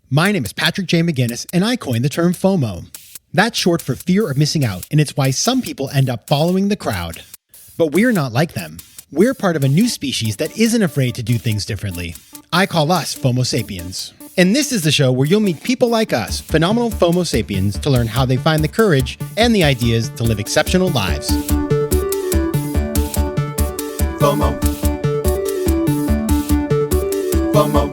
My name is Patrick McGinnis, and I coined the term FOMO. That's short for fear of missing out, and it's why some people end up following the crowd. But we're not like them. We're part of a new species that isn't afraid to do things differently. I call us FOMO Sapiens. And this is the show where you'll meet people like us, phenomenal FOMO Sapiens, to learn how they find the courage and the ideas to live exceptional lives. FOMO. FOMO.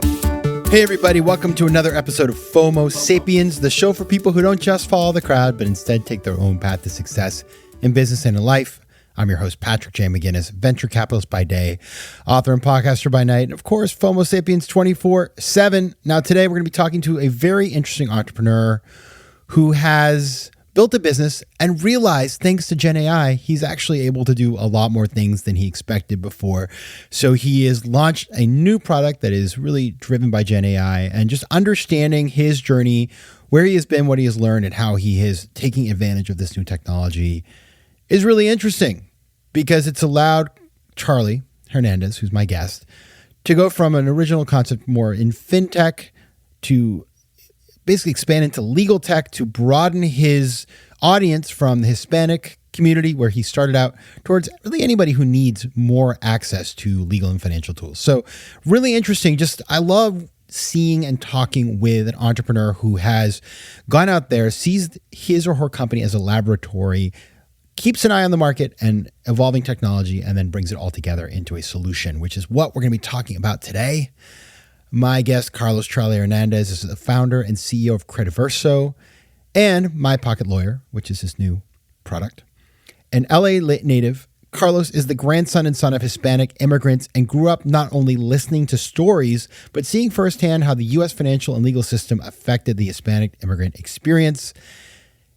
Hey everybody, welcome to another episode of FOMO Sapiens, the show for people who don't just follow the crowd, but instead take their own path to success in business and in life. I'm your host, Patrick McGinnis, venture capitalist by day, author and podcaster by night, and of course, FOMO Sapiens 24/7. Now today we're going to be talking to a very interesting entrepreneur who has built a business and realized, thanks to Gen AI, he's actually able to do a lot more things than he expected before. So he has launched a new product that is really driven by Gen AI, and just understanding his journey, where he has been, what he has learned, and how he is taking advantage of this new technology is really interesting, because it's allowed Carlos Hernandez, who's my guest, to go from an original concept more in Fintech to basically expand into legal tech, to broaden his audience from the Hispanic community, where he started out, towards really anybody who needs more access to legal and financial tools. So really interesting. I love seeing and talking with an entrepreneur who has gone out there, sees his or her company as a laboratory, keeps an eye on the market and evolving technology, and then brings it all together into a solution, which is what we're going to be talking about today. My guest, Carlos Hernandez, is the founder and CEO of Crediverso and My Pocket Lawyer, which is his new product. An LA native, Carlos is the grandson and son of Hispanic immigrants and grew up not only listening to stories, but seeing firsthand how the U.S. financial and legal system affected the Hispanic immigrant experience.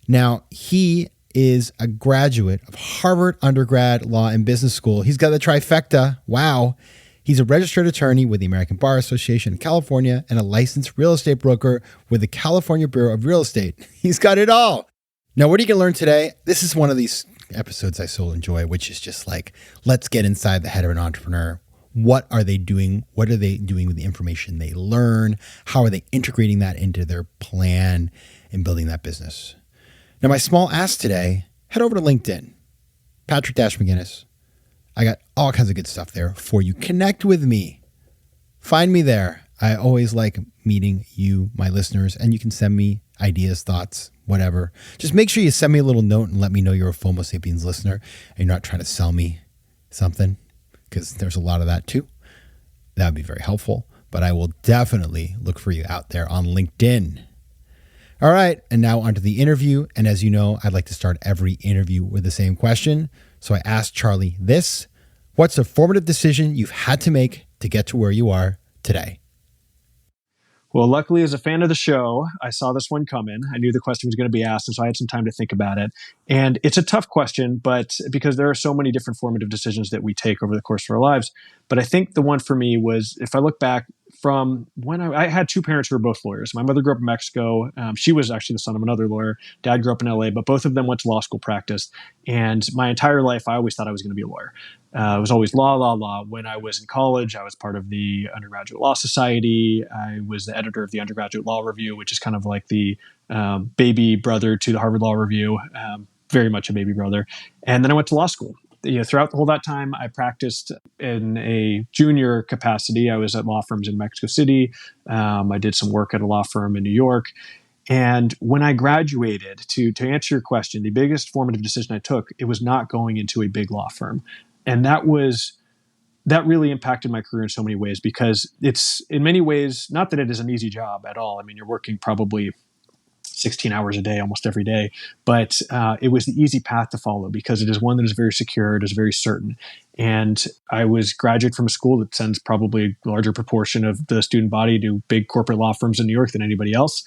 Now, he is a graduate of Harvard undergrad law and business school. He's got the trifecta. Wow. He's a registered attorney with the American Bar Association in California and a licensed real estate broker with the California Bureau of Real Estate. He's got it all. Now, what are you going to learn today? This is one of these episodes I so enjoy, which is just like, let's get inside the head of an entrepreneur. What are they doing? What are they doing with the information they learn? How are they integrating that into their plan and building that business? Now, my small ask today, head over to LinkedIn, Patrick McGinnis. I got all kinds of good stuff there for you. Connect with me. Find me there. I always like meeting you, my listeners, and you can send me ideas, thoughts, whatever. Just make sure you send me a little note and let me know you're a FOMO Sapiens listener and you're not trying to sell me something, because there's a lot of that too. That would be very helpful, but I will definitely look for you out there on LinkedIn. All right, and now onto the interview. And as you know, I'd like to start every interview with the same question. So I asked Charlie this: what's a formative decision you've had to make to get to where you are today? Well, luckily, as a fan of the show, I saw this one coming. I knew the question was going to be asked, and so I had some time to think about it. And it's a tough question, but because there are so many different formative decisions that we take over the course of our lives. But I think the one for me was, if I look back from when I had two parents who were both lawyers. My mother grew up in Mexico. She was actually the son of another lawyer. Dad grew up in LA, but both of them went to law school practice. And my entire life, I always thought I was going to be a lawyer. It was always law. When I was in college, I was part of the Undergraduate Law Society. I was the editor of the Undergraduate Law Review, which is kind of like the baby brother to the Harvard Law Review, very much a baby brother. And then I went to law school. Throughout the whole that time, I practiced in a junior capacity. I was at law firms in Mexico City. I did some work at a law firm in New York. And when I graduated, to answer your question, the biggest formative decision I took, it was not going into a big law firm. And that really impacted my career in so many ways, because it's, in many ways, not that it is an easy job at all. I mean, you're working probably 16 hours a day, almost every day. But it was the easy path to follow, because it is one that is very secure, it is very certain. And I was graduate from a school that sends probably a larger proportion of the student body to big corporate law firms in New York than anybody else.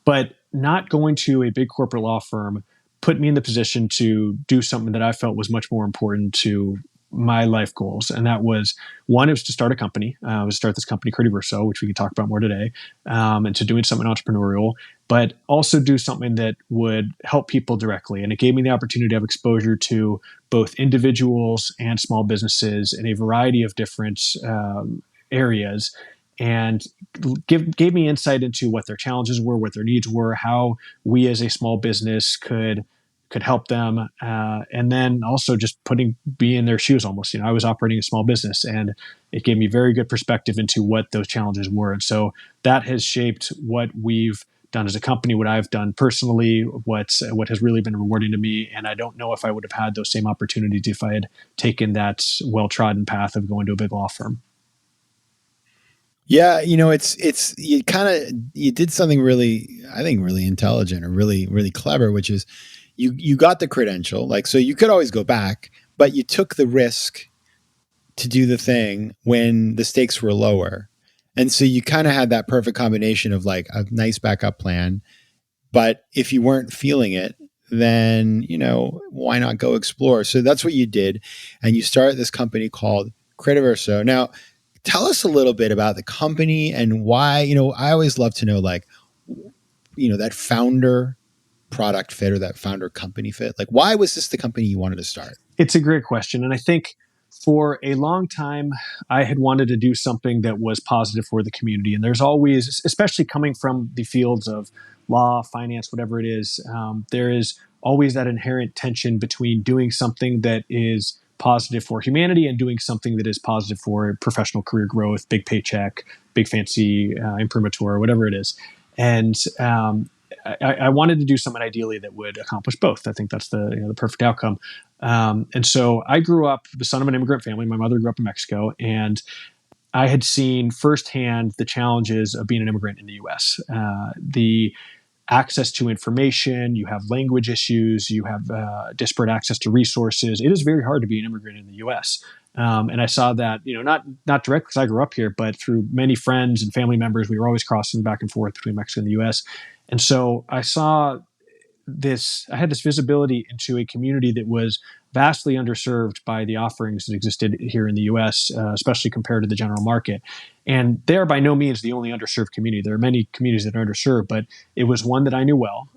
But not going to a big corporate law firm put me in the position to do something that I felt was much more important to my life goals. And that was, one, it was to start a company. Start this company, Crediverso, which we can talk about more today, and to doing something entrepreneurial, but also do something that would help people directly. And it gave me the opportunity to have exposure to both individuals and small businesses in a variety of different areas. and gave me insight into what their challenges were, what their needs were, how we as a small business could help them, and then also just be in their shoes almost. I was operating a small business, and it gave me very good perspective into what those challenges were. And so that has shaped what we've done as a company, what I've done personally, what has really been rewarding to me. And I don't know if I would have had those same opportunities if I had taken that well-trodden path of going to a big law firm. Yeah, it's you did something really, I think, really intelligent or really, really clever, which is you got the credential, so you could always go back, but you took the risk to do the thing when the stakes were lower. And so you kind of had that perfect combination of a nice backup plan. But if you weren't feeling it, then, why not go explore? So that's what you did. And you started this company called Crediverso. Now, tell us a little bit about the company and why. I always love to know, that founder product fit or that founder company fit. Why was this the company you wanted to start? It's a great question. And I think for a long time, I had wanted to do something that was positive for the community. And there's always, especially coming from the fields of law, finance, whatever it is, there is always that inherent tension between doing something that is positive for humanity and doing something that is positive for professional career growth, big paycheck, big fancy imprimatur, whatever it is. And I wanted to do something ideally that would accomplish both. I think that's the perfect outcome. And so I grew up the son of an immigrant family. My mother grew up in Mexico, and I had seen firsthand the challenges of being an immigrant in the U.S. The access to information, you have language issues, you have disparate access to resources. It is very hard to be an immigrant in the U.S. And I saw that, not directly because I grew up here, but through many friends and family members. We were always crossing back and forth between Mexico and the U.S. And so I had this visibility into a community that was vastly underserved by the offerings that existed here in the U.S., especially compared to the general market. And they are by no means the only underserved community. There are many communities that are underserved, but it was one that I knew well.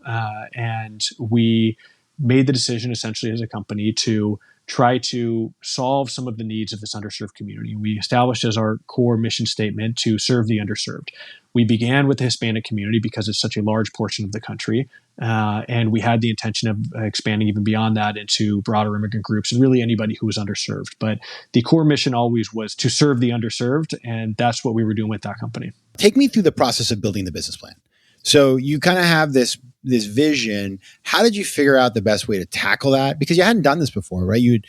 And we made the decision essentially as a company to try to solve some of the needs of this underserved community. We established as our core mission statement to serve the underserved. We began with the Hispanic community because it's such a large portion of the country. And we had the intention of expanding even beyond that into broader immigrant groups and really anybody who was underserved. But the core mission always was to serve the underserved. And that's what we were doing with that company. Take me through the process of building the business plan. So you kind of have this vision. How did you figure out the best way to tackle that? Because you hadn't done this before, right? You'd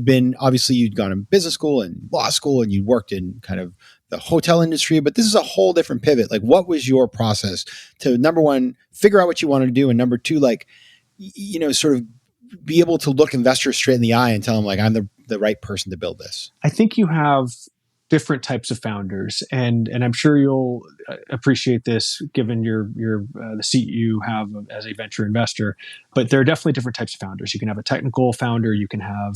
gone to business school and law school, and you'd worked in kind of the hotel industry, but this is a whole different pivot. What was your process to, number one, figure out what you wanted to do, and number two, sort of be able to look investors straight in the eye and tell them, I'm the right person to build this? I think you have different types of founders, and I'm sure you'll appreciate this given the seat you have as a venture investor. But there are definitely different types of founders. You can have a technical founder, you can have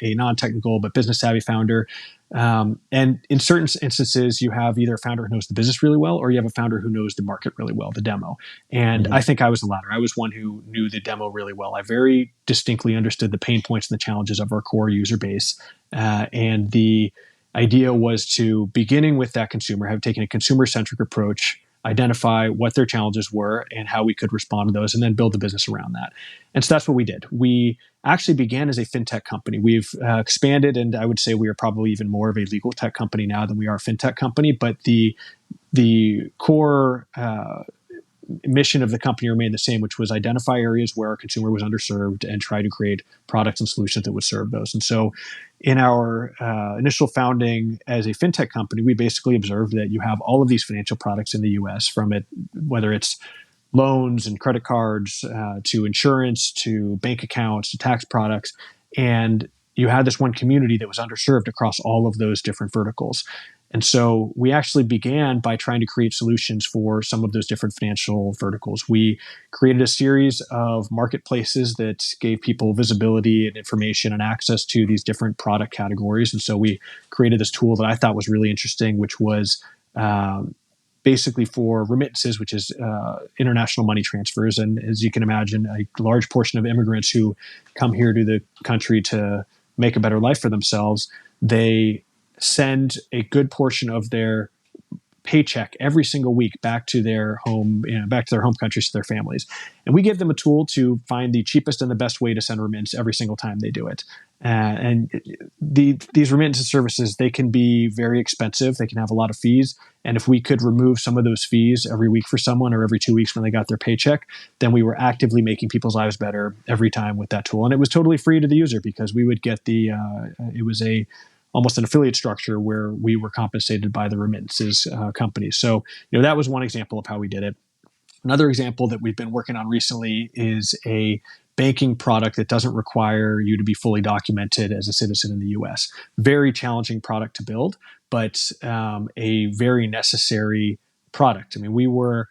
a non-technical but business savvy founder, and in certain instances, you have either a founder who knows the business really well, or you have a founder who knows the market really well, the demo. And I think I was the latter. I was one who knew the demo really well. I very distinctly understood the pain points and the challenges of our core user base, and the idea was to, beginning with that consumer, have taken a consumer-centric approach, identify what their challenges were and how we could respond to those, and then build the business around that. And so that's what we did. We actually began as a fintech company. We've expanded, and I would say we are probably even more of a legal tech company now than we are a fintech company. But the core mission of the company remained the same, which was identify areas where our consumer was underserved and try to create products and solutions that would serve those. And so in our initial founding as a fintech company, we basically observed that you have all of these financial products in the US, from it, whether it's loans and credit cards to insurance, to bank accounts, to tax products. And you had this one community that was underserved across all of those different verticals. And so we actually began by trying to create solutions for some of those different financial verticals. We created a series of marketplaces that gave people visibility and information and access to these different product categories. And so we created this tool that I thought was really interesting, which was basically for remittances, which is international money transfers. And as you can imagine, a large portion of immigrants who come here to the country to make a better life for themselves, they send a good portion of their paycheck every single week back to their home, back to their home countries, to their families. And we give them a tool to find the cheapest and the best way to send remittance every single time they do it. These remittance services, they can be very expensive. They can have a lot of fees. And if we could remove some of those fees every week for someone, or every 2 weeks when they got their paycheck, then we were actively making people's lives better every time with that tool. And it was totally free to the user, because we would get it was almost an affiliate structure where we were compensated by the remittances companies. So, that was one example of how we did it. Another example that we've been working on recently is a banking product that doesn't require you to be fully documented as a citizen in the US. Very challenging product to build, but a very necessary product. I mean,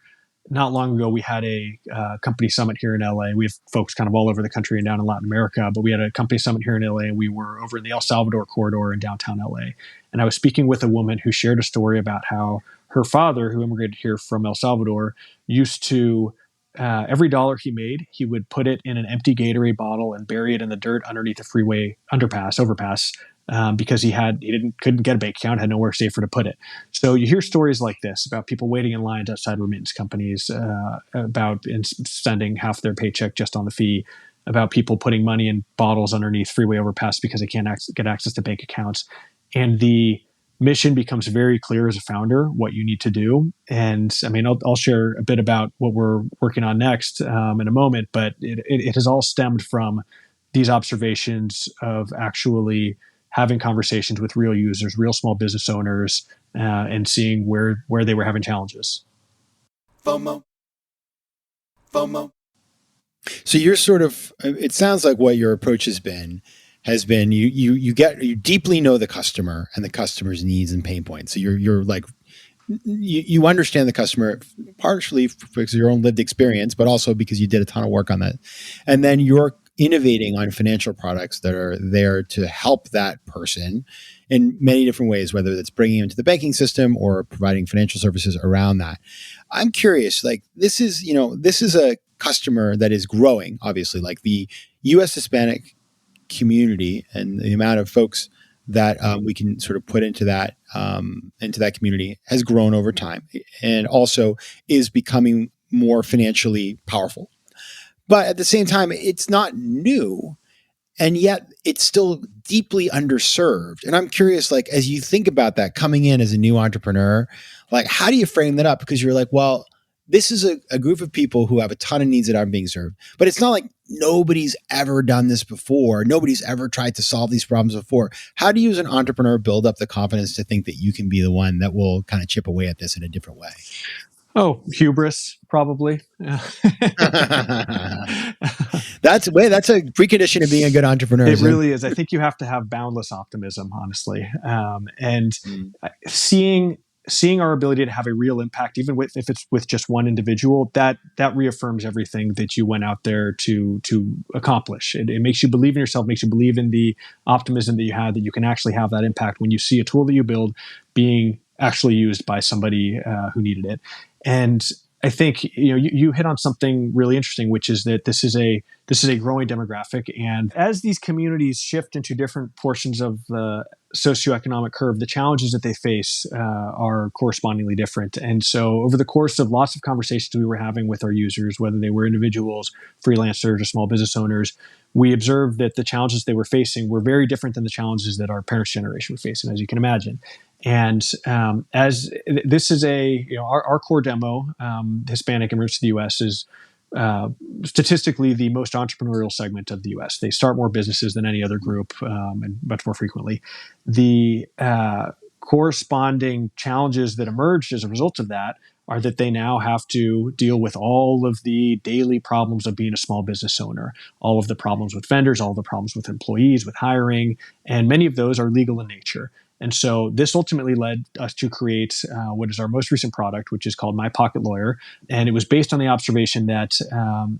not long ago, we had a company summit here in LA. We have folks kind of all over the country and down in Latin America, but we had a company summit here in LA, and we were over in the El Salvador corridor in downtown LA. And I was speaking with a woman who shared a story about how her father, who immigrated here from El Salvador, used to, every dollar he made, he would put it in an empty Gatorade bottle and bury it in the dirt underneath a freeway overpass, because he couldn't get a bank account, had nowhere safer to put it. So you hear stories like this about people waiting in lines outside remittance companies, about spending half their paycheck just on the fee, about people putting money in bottles underneath freeway overpass because they can't get access to bank accounts. And the mission becomes very clear as a founder what you need to do. And I mean, I'll share a bit about what we're working on next in a moment, but it has all stemmed from these observations of actually having conversations with real users, real small business owners, and seeing where they were having challenges. FOMO. So you're sort of, it sounds like what your approach has been you deeply know the customer and the customer's needs and pain points. So you're like, you understand the customer partially because of your own lived experience, but also because you did a ton of work on that. And then you're innovating on financial products that are there to help that person in many different ways, whether it's bringing them to the banking system or providing financial services around that. I'm curious, like this is a customer that is growing, obviously, like the U.S. Hispanic community and the amount of folks that we can sort of put into that community has grown over time, and also is becoming more financially powerful. But at the same time, it's not new, and yet it's still deeply underserved. And I'm curious, like, as you think about that coming in as a new entrepreneur, like, how do you frame that up? Because you're like, well, this is a group of people who have a ton of needs that aren't being served, but it's not like nobody's ever done this before. Nobody's ever tried to solve these problems before. How do you as an entrepreneur build up the confidence to think that you can be the one that will kind of chip away at this in a different way? Oh, hubris, probably. That's a precondition of being a good entrepreneur. It really is. I think you have to have boundless optimism, honestly. Seeing our ability to have a real impact, even if it's with just one individual, that reaffirms everything that you went out there to accomplish. It makes you believe in yourself, makes you believe in the optimism that you had, that you can actually have that impact when you see a tool that you build being actually used by somebody who needed it. And I think you hit on something really interesting, which is that this is a growing demographic, and as these communities shift into different portions of the socioeconomic curve, the challenges that they face are correspondingly different. And so, over the course of lots of conversations we were having with our users, whether they were individuals, freelancers, or small business owners, we observed that the challenges they were facing were very different than the challenges that our parents' generation were facing, as you can imagine. And as this is our core demo, Hispanic immigrants to the U.S. is statistically the most entrepreneurial segment of the U.S. They start more businesses than any other group, and much more frequently. The corresponding challenges that emerged as a result of that are that they now have to deal with all of the daily problems of being a small business owner, all of the problems with vendors, all of the problems with employees, with hiring, and many of those are legal in nature. And so this ultimately led us to create what is our most recent product, which is called My Pocket Lawyer. And it was based on the observation that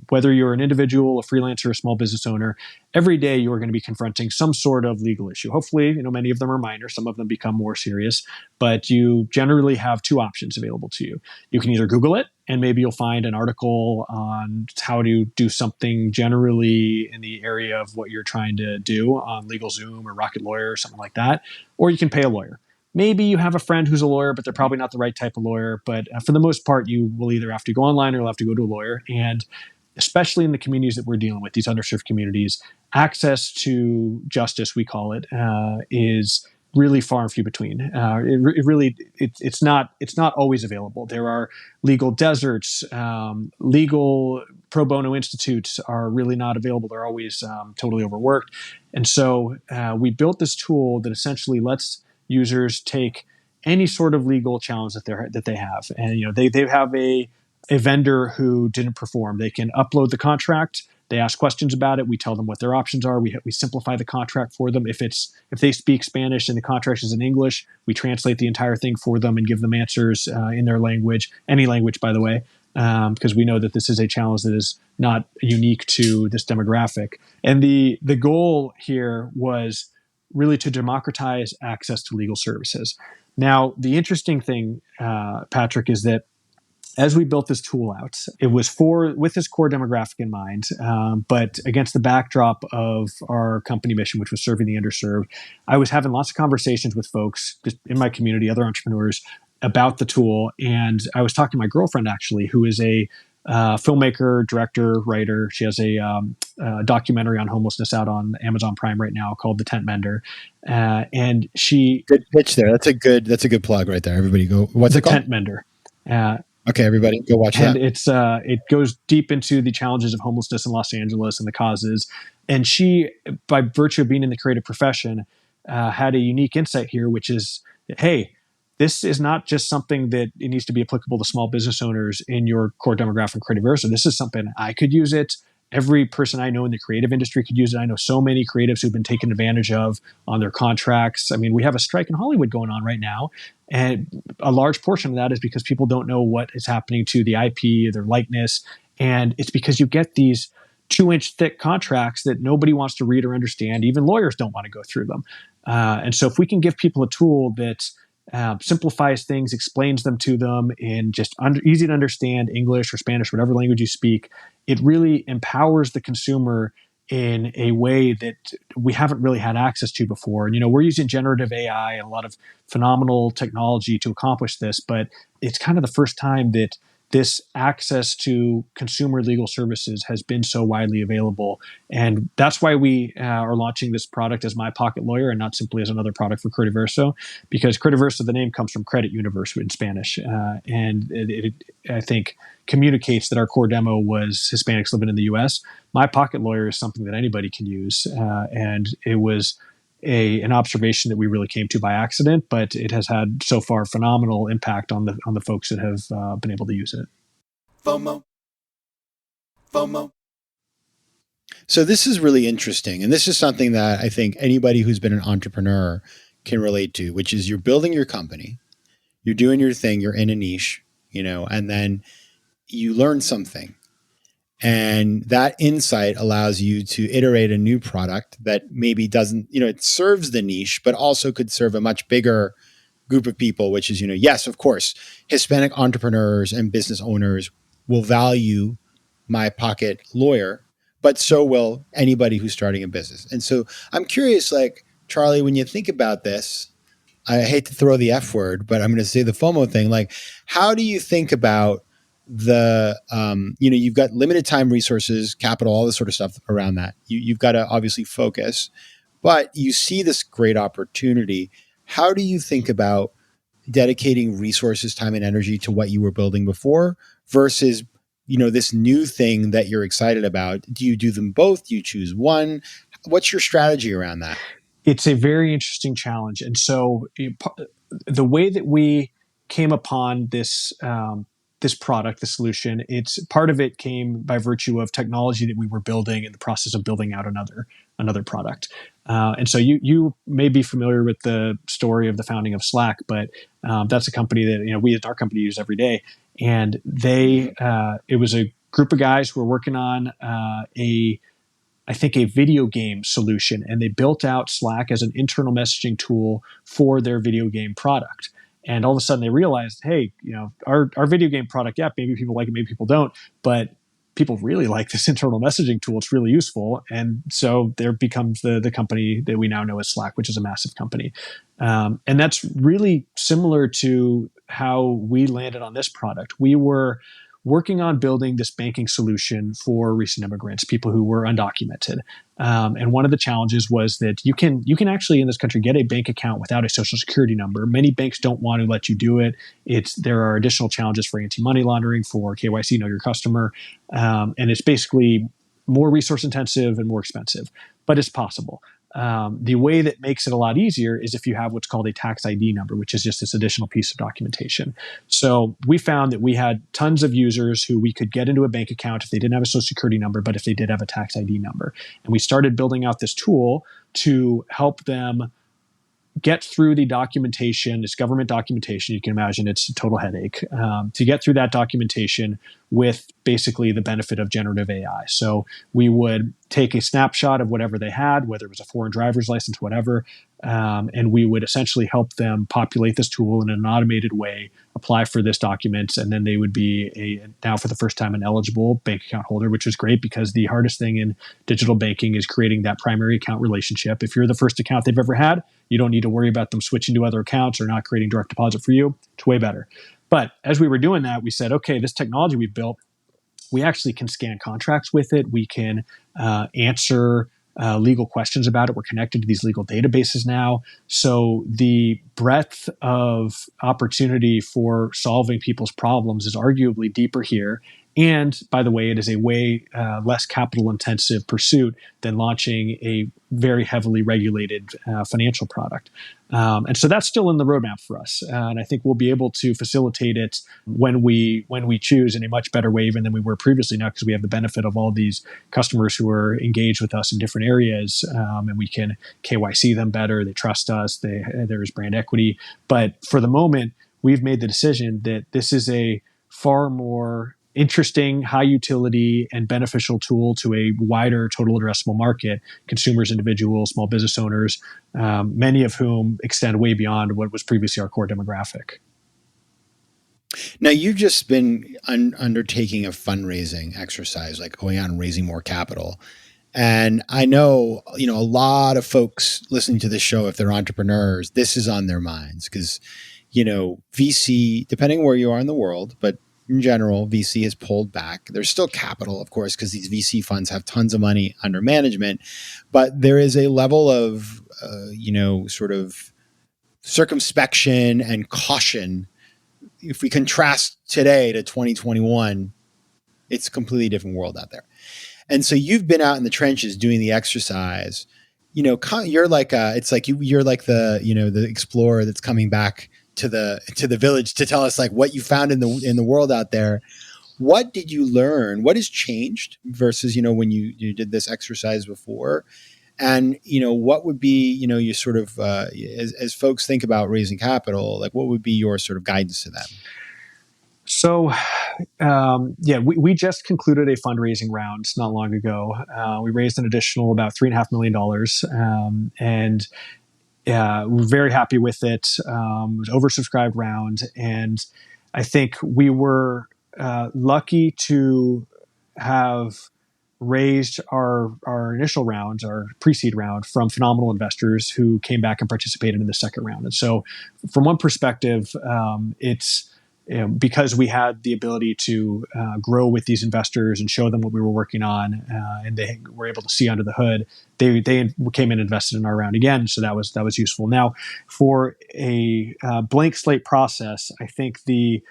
whether you're an individual, a freelancer, a small business owner, every day you are going to be confronting some sort of legal issue. Hopefully, many of them are minor, some of them become more serious, but you generally have two options available to you. You can either Google it, and maybe you'll find an article on how to do something generally in the area of what you're trying to do on LegalZoom or Rocket Lawyer or something like that, or you can pay a lawyer. maybe you have a friend who's a lawyer, but they're probably not the right type of lawyer. But for the most part, you will either have to go online or you'll have to go to a lawyer. And especially in the communities that we're dealing with, these underserved communities, access to justice, we call it, is really far and few between. It's not always available. There are legal deserts. Legal pro bono institutes are really not available. They're always totally overworked. And so we built this tool that essentially lets users take any sort of legal challenge that they have, and they have a vendor who didn't perform. They can upload the contract. They ask questions about it. We tell them what their options are. We simplify the contract for them. If they speak Spanish and the contract is in English, we translate the entire thing for them and give them answers in their language, any language, by the way, because we know that this is a challenge that is not unique to this demographic. And the goal here was really to democratize access to legal services. Now, the interesting thing, Patrick, is that as we built this tool out, it was with this core demographic in mind, but against the backdrop of our company mission, which was serving the underserved. I was having lots of conversations with folks just in my community, other entrepreneurs, about the tool. And I was talking to my girlfriend, actually, who is a filmmaker, director, writer. She has a documentary on homelessness out on Amazon Prime right now called The Tent Mender. And she... Good pitch there. That's a good plug right there. Everybody go, what's it called? The Tent Mender. Okay, everybody, go watch that. And it goes deep into the challenges of homelessness in Los Angeles and the causes. And she, by virtue of being in the creative profession, had a unique insight here, which is, hey, this is not just something that it needs to be applicable to small business owners in your core demographic, Crediverso. This is something I could use it. Every person I know in the creative industry could use it. I know so many creatives who've been taken advantage of on their contracts. I mean, we have a strike in Hollywood going on right now. And a large portion of that is because people don't know what is happening to the IP, their likeness. And it's because you get these 2-inch thick contracts that nobody wants to read or understand. Even lawyers don't want to go through them. And so if we can give people a tool that simplifies things, explains them to them in just easy to understand English or Spanish, whatever language you speak, it really empowers the consumer in a way that we haven't really had access to before. And, we're using generative AI and a lot of phenomenal technology to accomplish this, but it's kind of the first time that this access to consumer legal services has been so widely available. And that's why we are launching this product as My Pocket Lawyer and not simply as another product for Crediverso, because Crediverso, the name comes from Credit Universe in Spanish. And it, I think, communicates that our core demo was Hispanics living in the U.S. My Pocket Lawyer is something that anybody can use. And it was an observation that we really came to by accident, but it has had so far phenomenal impact on the folks that have been able to use it. FOMO. So this is really interesting. And this is something that I think anybody who's been an entrepreneur can relate to, which is you're building your company, you're doing your thing, you're in a niche, and then you learn something. And that insight allows you to iterate a new product that maybe doesn't, it serves the niche, but also could serve a much bigger group of people, which is, yes, of course, Hispanic entrepreneurs and business owners will value My Pocket Lawyer, but so will anybody who's starting a business. And so I'm curious, Charlie, when you think about this, I hate to throw the F word, but I'm going to say the FOMO thing. How do you think about you've got limited time, resources, capital, all this sort of stuff around that. You've got to obviously focus, but you see this great opportunity. How do you think about dedicating resources, time, and energy to what you were building before versus, this new thing that you're excited about? Do you do them both? Do you choose one? What's your strategy around that? It's a very interesting challenge. And so the way that we came upon this product, the solution, part of it came by virtue of technology that we were building in the process of building out another product. And so you may be familiar with the story of the founding of Slack, but that's a company that we at our company use every day. And it was a group of guys who were working on a video game solution, and they built out Slack as an internal messaging tool for their video game product. And all of a sudden they realized, hey, our video game product, yeah, maybe people like it, maybe people don't, but people really like this internal messaging tool. It's really useful. And so there becomes the company that we now know as Slack, which is a massive company. And that's really similar to how we landed on this product. We were working on building this banking solution for recent immigrants, people who were undocumented. And one of the challenges was that you can actually in this country get a bank account without a social security number. Many banks don't want to let you do it. There are additional challenges for anti-money laundering, for KYC, know your customer, and it's basically more resource intensive and more expensive, but it's possible. The way that makes it a lot easier is if you have what's called a tax ID number, which is just this additional piece of documentation. So we found that we had tons of users who we could get into a bank account if they didn't have a social security number, but if they did have a tax ID number. And we started building out this tool to help them get through the documentation, this government documentation. You can imagine it's a total headache to get through that documentation with basically the benefit of generative AI. So we would take a snapshot of whatever they had, whether it was a foreign driver's license, whatever, and we would essentially help them populate this tool in an automated way, apply for this document, and then they would be now for the first time an eligible bank account holder, which is great because the hardest thing in digital banking is creating that primary account relationship. If you're the first account they've ever had, you don't need to worry about them switching to other accounts or not creating direct deposit for you. It's way better. But as we were doing that, we said, okay, this technology we've built, we actually can scan contracts with it. We can answer legal questions about it. We're connected to these legal databases now. So the breadth of opportunity for solving people's problems is arguably deeper here. And by the way, it is a way less capital intensive pursuit than launching a very heavily regulated financial product. And so that's still in the roadmap for us. And I think we'll be able to facilitate it when we choose in a much better way even than we were previously now, because we have the benefit of all these customers who are engaged with us in different areas, and we can KYC them better. They trust us. There is brand equity. But for the moment, we've made the decision that this is a far more interesting, high utility, and beneficial tool to a wider total addressable market, consumers, individuals, small business owners, many of whom extend way beyond what was previously our core demographic. Now, you've just been undertaking a fundraising exercise, like going out and raising more capital. And I know, a lot of folks listening to this show, if they're entrepreneurs, this is on their minds because, VC, depending where you are in the world, but in general, VC has pulled back. There's still capital, of course, because these VC funds have tons of money under management, but there is a level of, sort of circumspection and caution. If we contrast today to 2021, it's a completely different world out there. And so you've been out in the trenches doing the exercise. You're like you're like the explorer that's coming back to the village to tell us like what you found in the world out there. What did you learn? What has changed versus when you did this exercise before? And what would be you sort of as folks think about raising capital, like what would be your sort of guidance to them? So, we just concluded a fundraising round not long ago. We raised an additional about $3.5 million, and we're very happy with it. It was an oversubscribed round, and I think we were lucky to have raised our initial rounds, our pre-seed round, from phenomenal investors who came back and participated in the second round. And so, from one perspective, it's because we had the ability to grow with these investors and show them what we were working on, and they were able to see under the hood. They came in and invested in our round again, so that was useful. Now, for a blank slate process, I think the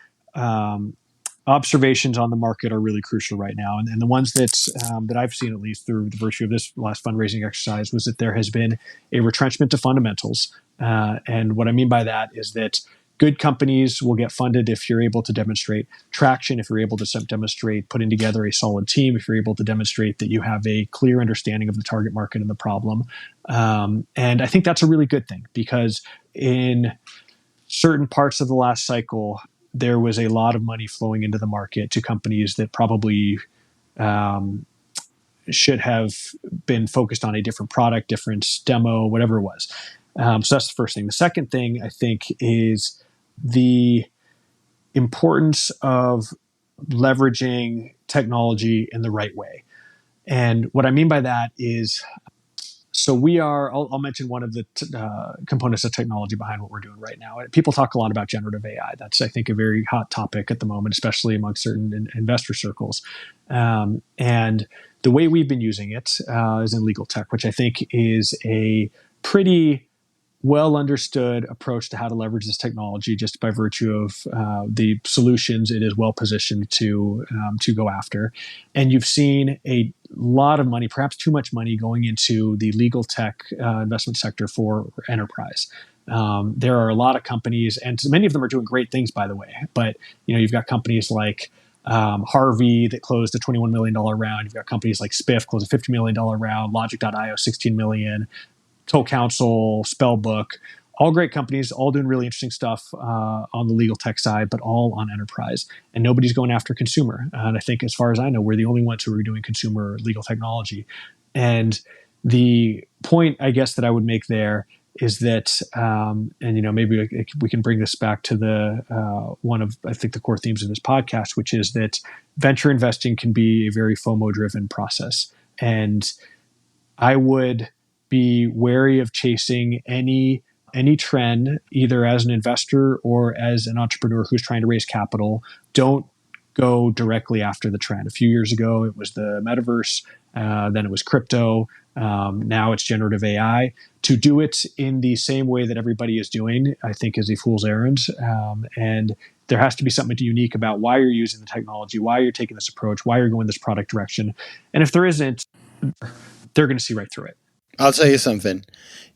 observations on the market are really crucial right now, and the ones that I've seen, at least through the virtue of this last fundraising exercise, was that there has been a retrenchment to fundamentals, and what I mean by that is that good companies will get funded if you're able to demonstrate traction, if you're able to demonstrate putting together a solid team, if you're able to demonstrate that you have a clear understanding of the target market and the problem. And I think that's a really good thing because in certain parts of the last cycle, there was a lot of money flowing into the market to companies that probably should have been focused on a different product, different demo, whatever it was. So that's the first thing. The second thing, I think, is the importance of leveraging technology in the right way. And what I mean by that is, so I'll mention one of the components of technology behind what we're doing right now. People talk a lot about generative AI. That's, I think, a very hot topic at the moment, especially among certain investor circles. And the way we've been using it is in legal tech, which I think is a pretty well understood approach to how to leverage this technology, just by virtue of the solutions it is well positioned to go after. And you've seen a lot of money, perhaps too much money, going into the legal tech investment sector for enterprise. There are a lot of companies, and many of them are doing great things, by the way. But you've got companies like Harvey that closed a $21 million round. You've got companies like Spiff closed a $50 million round. Logic.io, $16 million. Toll Counsel, Spellbook, all great companies, all doing really interesting stuff on the legal tech side, but all on enterprise. And nobody's going after consumer. And I think, as far as I know, we're the only ones who are doing consumer legal technology. And the point, I guess, that I would make there is that, maybe we can bring this back to the one of, I think, the core themes of this podcast, which is that venture investing can be a very FOMO-driven process. And I would be wary of chasing any trend, either as an investor or as an entrepreneur who's trying to raise capital. Don't go directly after the trend. A few years ago, it was the metaverse. Then it was crypto. Now it's generative AI. To do it in the same way that everybody is doing, I think, is a fool's errand. And there has to be something unique about why you're using the technology, why you're taking this approach, why you're going this product direction. And if there isn't, they're going to see right through it. I'll tell you something.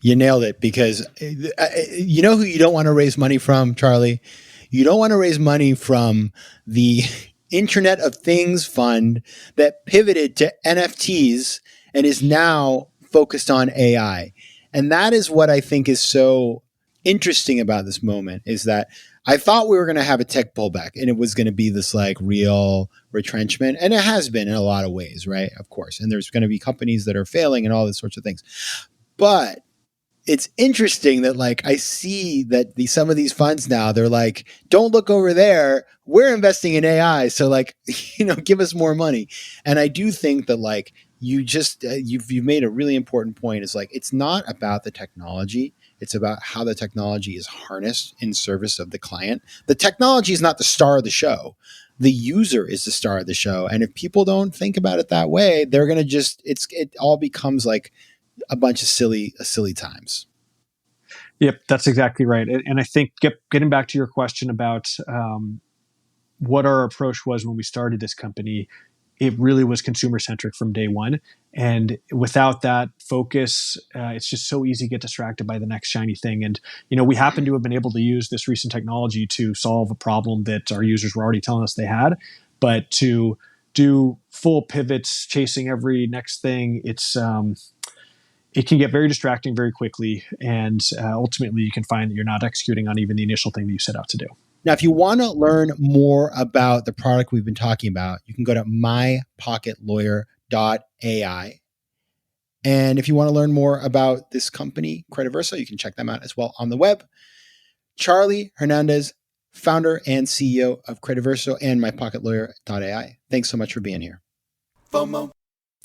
You nailed it, because you know who you don't want to raise money from, Charlie? You don't want to raise money from the Internet of Things fund that pivoted to NFTs and is now focused on AI. And that is what I think is so interesting about this moment, is that I thought we were going to have a tech pullback and it was going to be this like real retrenchment. And it has been in a lot of ways, right? Of course. And there's going to be companies that are failing and all these sorts of things. But it's interesting that like I see that some of these funds now, they're like, don't look over there. We're investing in AI. So like, give us more money. And I do think that like you've made a really important point. Is like, it's not about the technology. It's about how the technology is harnessed in service of the client. The technology is not the star of the show. The user is the star of the show. And if people don't think about it that way, they're going to it all becomes like a bunch of silly times. Yep, that's exactly right. And I think getting back to your question about what our approach was when we started this company, it really was consumer centric from day one. And without that focus, it's just so easy to get distracted by the next shiny thing. And, we happen to have been able to use this recent technology to solve a problem that our users were already telling us they had. But to do full pivots, chasing every next thing, it can get very distracting very quickly. And ultimately, you can find that you're not executing on even the initial thing that you set out to do. Now, if you want to learn more about the product we've been talking about, you can go to mypocketlawyer.ai. And if you want to learn more about this company, Crediverso, you can check them out as well on the web. Charlie Hernandez, founder and CEO of Crediverso and mypocketlawyer.ai. Thanks so much for being here. FOMO.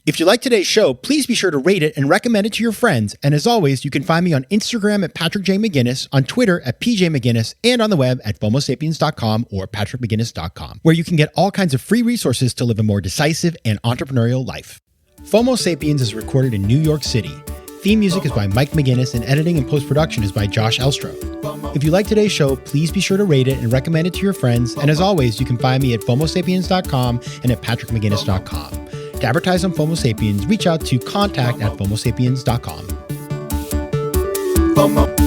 If you like today's show, please be sure to rate it and recommend it to your friends. And as always, you can find me on Instagram at Patrick J. McGinnis, on Twitter at PJ McGinnis, and on the web at FOMOSapiens.com or PatrickMcGinnis.com, where you can get all kinds of free resources to live a more decisive and entrepreneurial life. FOMO Sapiens is recorded in New York City. Theme music is by Mike McGinnis, and editing and post-production is by Josh Elstro. If you like today's show, please be sure to rate it and recommend it to your friends. And as always, you can find me at FOMOSapiens.com and at PatrickMcGinnis.com. To advertise on FOMO Sapiens, reach out to contact@FOMOSapiens.com. FOMO.